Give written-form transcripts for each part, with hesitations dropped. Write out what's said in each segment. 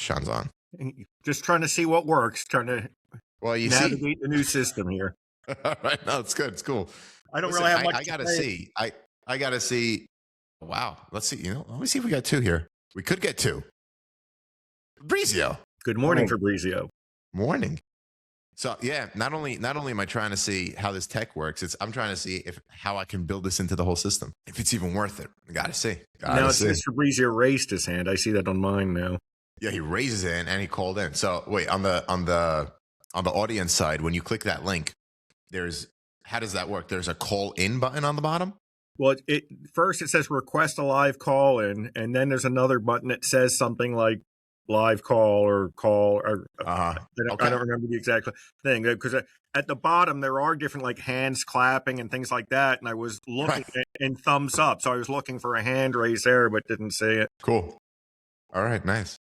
Sean's on. Just trying to see what works, trying to navigate the new system here. All right, no, it's good. It's cool. I don't really have much. I gotta see. I gotta see. Wow. Let's see. Let me see if we got two here. We could get two. Fabrizio. Good morning, Fabrizio. Morning. So yeah, not only am I trying to see how this tech works, I'm trying to see how I can build this into the whole system. If it's even worth it. I gotta see. Now it says Fabrizio raised his hand. I see that on mine now. Yeah, he raises it and he called in. So wait, on the audience side, when you click that link, how does that work? There's a call in button on the bottom? Well, first it says request a live call in, and then there's another button that says something like live call or I don't remember the exact thing, because at the bottom there are different like hands clapping and things like that, and I was looking and thumbs up, so I was looking for a hand raise there but didn't see it. Cool. All right, nice.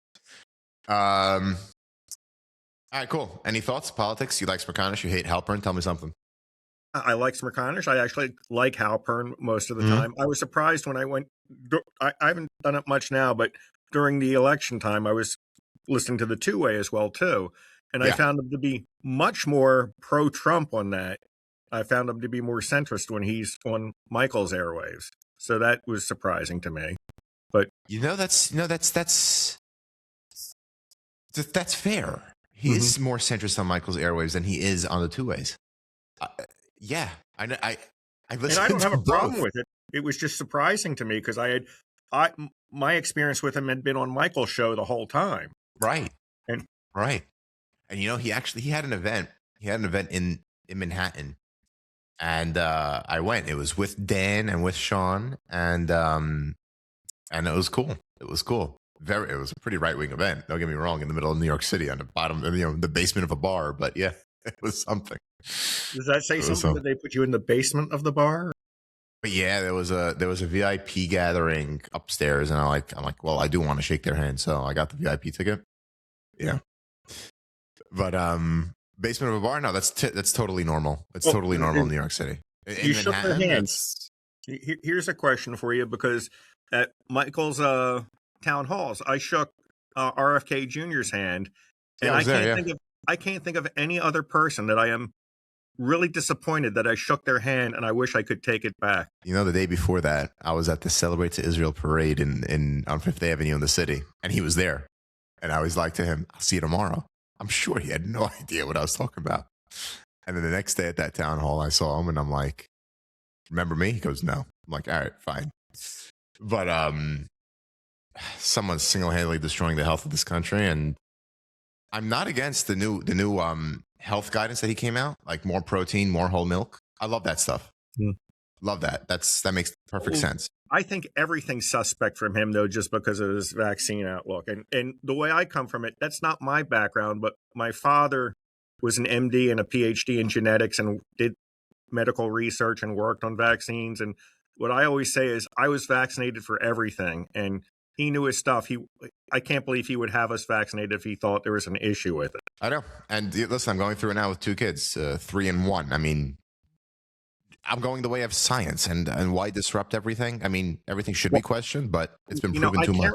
All right, cool. Any thoughts? Politics? You like Smerconish? You hate Halpern? Tell me something. I like Smerconish. I actually like Halpern most of the time. I was surprised when I went. I haven't done it much now, but during the election time, I was listening to the two-way as well too, and I found him to be much more pro-Trump on that. I found him to be more centrist when he's on Michael's airwaves, so that was surprising to me. But that's fair. He is more centrist on Michael's airwaves than he is on the two-ways. Yeah, I listen. And I don't have a problem with it. It was just surprising to me because my experience with him had been on Michael's show the whole time. Right. And he had an event. He had an event in Manhattan, and I went. It was with Dan and with Sean, and it was cool. It was cool. It was a pretty right-wing event. Don't get me wrong. In the middle of New York City, on the bottom, the basement of a bar. But yeah, it was something. Does that say something that they put you in the basement of the bar? But yeah, there was a VIP gathering upstairs, and I'm like, well, I do want to shake their hand, so I got the VIP ticket. Yeah, but basement of a bar? No, that's totally normal. It's totally normal in New York City. You shook their hands. Here's a question for you, because at Michael's town halls, I shook RFK Jr.'s hand, and I can't think of any other person that I am really disappointed that I shook their hand, and I wish I could take it back. The day before that, I was at the Celebrate to Israel parade on Fifth Avenue in the city, and he was there. And I was like to him, I'll see you tomorrow. I'm sure he had no idea what I was talking about. And then the next day at that town hall, I saw him, and I'm like, remember me? He goes, no. I'm like, all right, fine. But someone's single-handedly destroying the health of this country, and I'm not against the new health guidance that he came out, like more protein, more whole milk. I love that stuff. Love that. That makes perfect sense. I think everything's suspect from him, though, just because of his vaccine outlook. And the way I come from it, that's not my background, but my father was an MD and a PhD in genetics and did medical research and worked on vaccines. And what I always say is I was vaccinated for everything, and he knew his stuff. I can't believe he would have us vaccinated if he thought there was an issue with it. I know. And listen, I'm going through it now with two kids, 3 and 1. I mean, I'm going the way of science, and why disrupt everything? I mean, everything should be questioned, but it's been proven too much.